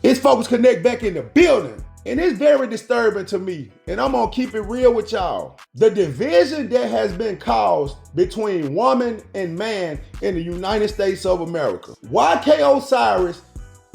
It's Focus Connect back in the building. And it's very disturbing to me. And I'm going to keep it real with y'all. The division that has been caused between woman and man in the United States of America. YK Osiris,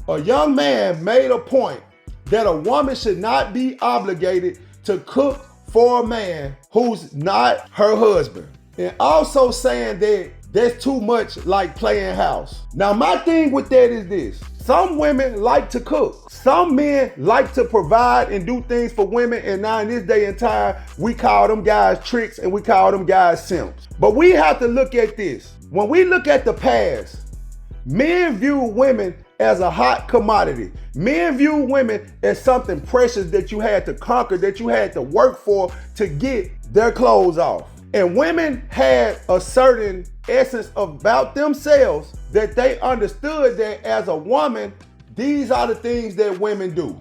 a young man, made a point that a woman should not be obligated to cook for a man who's not her husband. And also saying that that's too much like playing house. Now, my thing with that is this. Some women like to cook. Some men like to provide and do things for women. And now in this day and time, we call them guys tricks and we call them guys simps. But we have to look at this. When we look at the past, men view women as a hot commodity. Men view women as something precious that you had to conquer, that you had to work for to get their clothes off. And women had a certain essence about themselves that they understood that as a woman, these are the things that women do.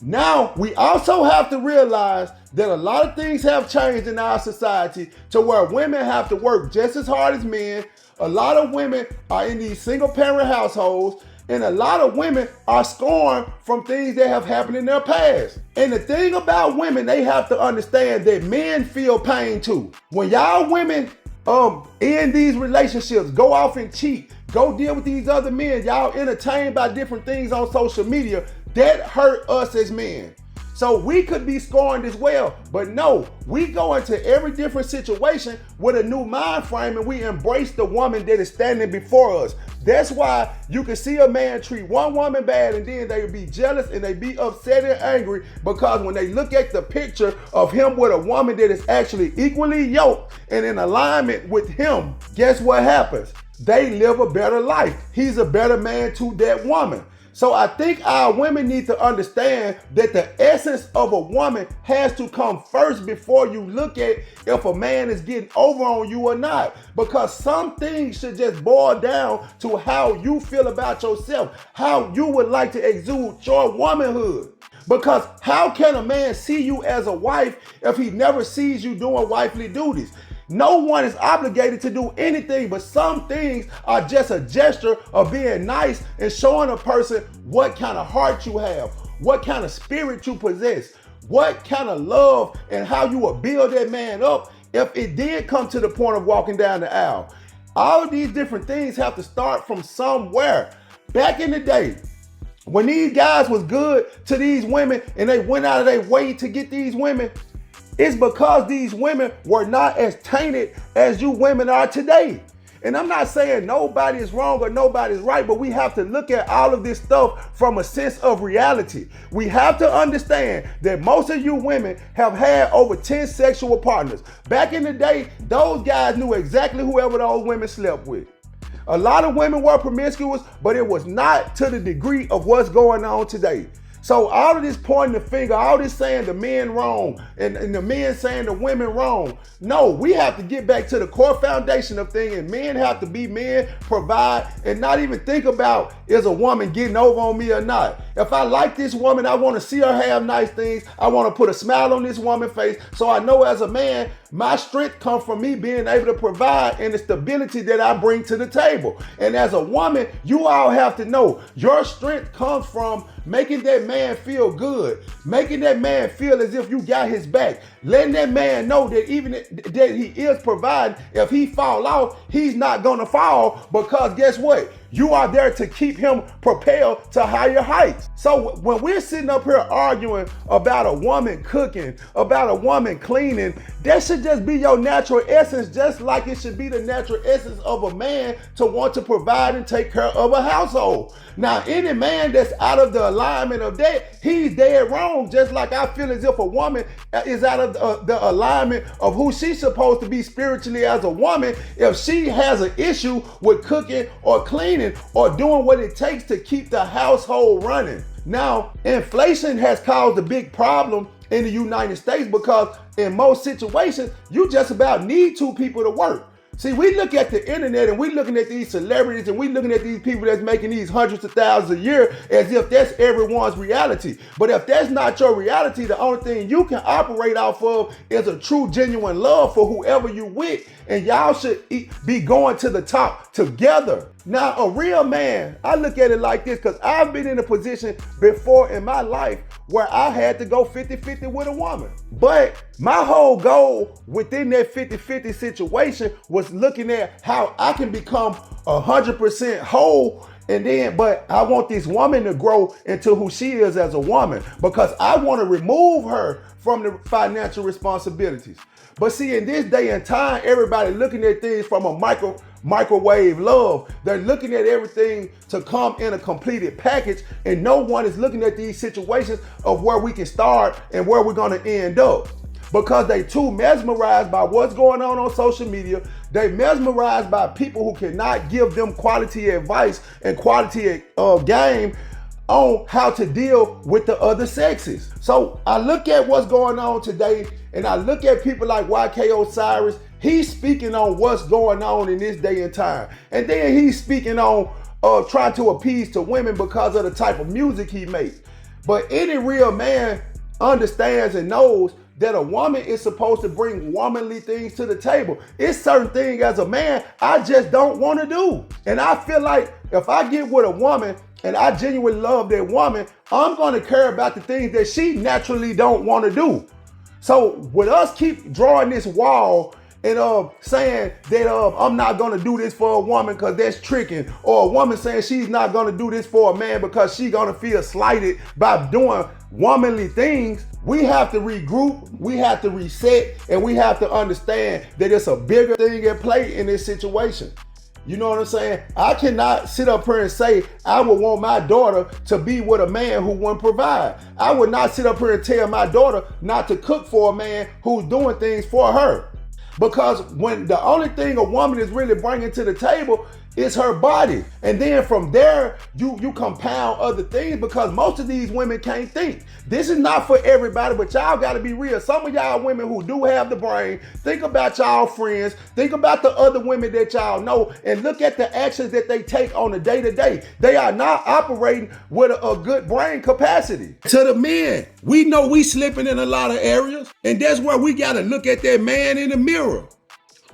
Now, we also have to realize that a lot of things have changed in our society to where women have to work just as hard as men. A lot of women are in these single parent households, and a lot of women are scorned from things that have happened in their past. And the thing about women, they have to understand that men feel pain too. When y'all women in these relationships, go off and cheat, go deal with these other men, y'all entertained by different things on social media, that hurt us as men. So we could be scorned as well, but no, we go into every different situation with a new mind frame and we embrace the woman that is standing before us. That's why you can see a man treat one woman bad and then they be jealous and they be upset and angry because when they look at the picture of him with a woman that is actually equally yoked and in alignment with him, guess what happens? They live a better life. He's a better man to that woman. So I think our women need to understand that the essence of a woman has to come first before you look at if a man is getting over on you or not. Because some things should just boil down to how you feel about yourself, how you would like to exude your womanhood. Because how can a man see you as a wife if he never sees you doing wifely duties? No one is obligated to do anything, but some things are just a gesture of being nice and showing a person what kind of heart you have, what kind of spirit you possess, what kind of love and how you will build that man up if it did come to the point of walking down the aisle. All of these different things have to start from somewhere. Back in the day, when these guys was good to these women and they went out of their way to get these women, it's because these women were not as tainted as you women are today. And I'm not saying nobody is wrong or nobody's right, but we have to look at all of this stuff from a sense of reality. We have to understand that most of you women have had over 10 sexual partners. Back in the day, those guys knew exactly whoever those women slept with. A lot of women were promiscuous, but it was not to the degree of what's going on today. So all of this pointing the finger, all this saying the men wrong and the men saying the women wrong. No, we have to get back to the core foundation of things, and men have to be men, provide, and not even think about is a woman getting over on me or not. If I like this woman, I want to see her have nice things. I want to put a smile on this woman's face. So I know as a man, my strength comes from me being able to provide and the stability that I bring to the table. And as a woman, you all have to know your strength comes from making that man feel good, making that man feel as if you got his back, letting that man know that even that he is providing, if he fall off, he's not gonna fall because guess what? You are there to keep him propelled to higher heights. So when we're sitting up here arguing about a woman cooking, about a woman cleaning, that should just be your natural essence, just like it should be the natural essence of a man to want to provide and take care of a household. Now, any man that's out of the alignment of that, he's dead wrong, just like I feel as if a woman is out of the alignment of who she's supposed to be spiritually as a woman. If she has an issue with cooking or cleaning or doing what it takes to keep the household running. Now, inflation has caused a big problem in the United States because in most situations, you just about need two people to work. See, we look at the internet and we looking at these celebrities and we looking at these people that's making these hundreds of thousands a year as if that's everyone's reality. But if that's not your reality, the only thing you can operate off of is a true, genuine love for whoever you with. And y'all should be going to the top together. Now, a real man, I look at it like this because I've been in a position before in my life where I had to go 50-50 with a woman. But my whole goal within that 50-50 situation was looking at how I can become 100% whole. But I want this woman to grow into who she is as a woman because I want to remove her from the financial responsibilities. But see, in this day and time, everybody looking at things from a microwave love. They're looking at everything to come in a completed package, and no one is looking at these situations of where we can start and where we're going to end up. Because they too mesmerized by what's going on social media. They mesmerized by people who cannot give them quality advice and quality game on how to deal with the other sexes. So I look at what's going on today, and I look at people like YK Osiris. He's speaking on what's going on in this day and time. And then he's speaking on trying to appease to women because of the type of music he makes. But any real man understands and knows that a woman is supposed to bring womanly things to the table. It's certain things as a man I just don't want to do. And I feel like if I get with a woman and I genuinely love that woman, I'm going to care about the things that she naturally don't want to do. So with us keep drawing this wall and saying that I'm not going to do this for a woman because that's tricking, or a woman saying she's not going to do this for a man because she's going to feel slighted by doing womanly things, we have to regroup, we have to reset, and we have to understand that it's a bigger thing at play in this situation. You know what I'm saying? I cannot sit up here and say I would want my daughter to be with a man who wouldn't provide. I would not sit up here and tell my daughter not to cook for a man who's doing things for her. Because when the only thing a woman is really bringing to the table is her body. And then from there, you compound other things because most of these women can't think. This is not for everybody, but y'all got to be real. Some of y'all women who do have the brain, think about y'all friends, think about the other women that y'all know, and look at the actions that they take on a day-to-day. They are not operating with a good brain capacity. To the men, we know we slipping in a lot of areas, and that's where we got to look at that man in the mirror.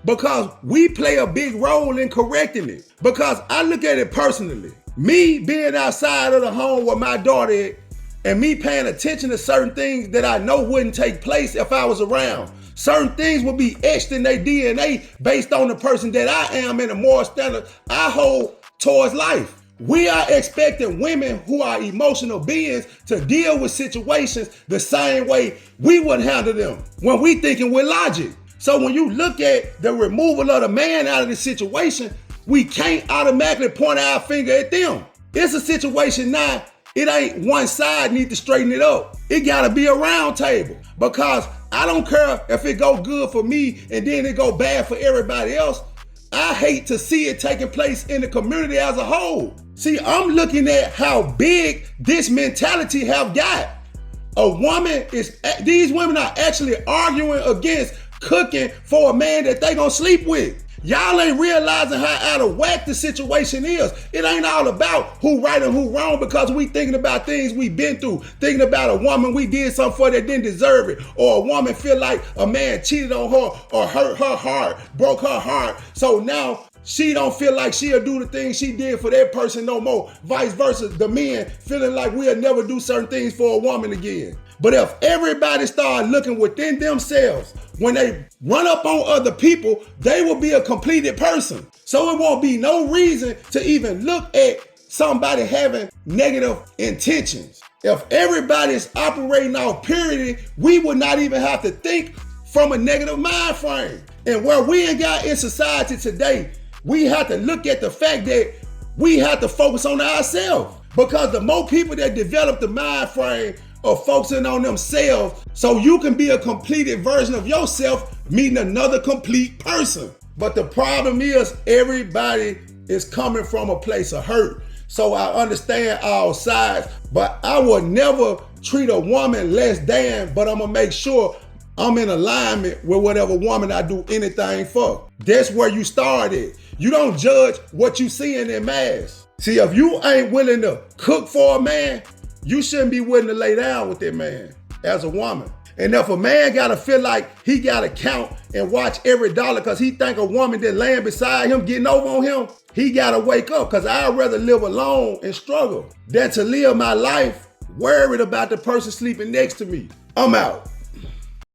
Because we play a big role in correcting it. Because I look at it personally. Me being outside of the home where my daughter is, and me paying attention to certain things that I know wouldn't take place if I was around. Certain things will be etched in their DNA based on the person that I am and the moral standard I hold towards life. We are expecting women who are emotional beings to deal with situations the same way we would handle them when we thinking with logic. So when you look at the removal of the man out of the situation, we can't automatically point our finger at them. It's a situation now, it ain't one side need to straighten it up. It gotta be a round table because I don't care if it go good for me and then it go bad for everybody else. I hate to see it taking place in the community as a whole. See, I'm looking at how big this mentality have got. These women are actually arguing against cooking for a man that they gonna sleep with. Y'all ain't realizing how out of whack the situation is. It ain't all about who right and who wrong because we thinking about things we've been through, thinking about a woman we did something for that didn't deserve it, or a woman feel like a man cheated on her or hurt her heart, broke her heart. So now she don't feel like she'll do the things she did for that person no more. Vice versa, the men feeling like we'll never do certain things for a woman again. But if everybody start looking within themselves, when they run up on other people, they will be a completed person. So it won't be no reason to even look at somebody having negative intentions. If everybody's operating off purity, we would not even have to think from a negative mind frame. And where we ain't got in society today, we have to look at the fact that we have to focus on ourselves. Because the more people that develop the mind frame of focusing on themselves, so you can be a completed version of yourself, meeting another complete person. But the problem is everybody is coming from a place of hurt. So I understand all sides, but I will never treat a woman less than, but I'm gonna make sure I'm in alignment with whatever woman I do anything for. That's where you start at. You don't judge what you see in their mass. See, if you ain't willing to cook for a man, you shouldn't be willing to lay down with that man as a woman. And if a man gotta feel like he gotta count and watch every dollar because he think a woman that laying beside him getting over on him, He gotta wake up, because I'd rather live alone and struggle than to live my life worried about the person sleeping next to me. I'm out.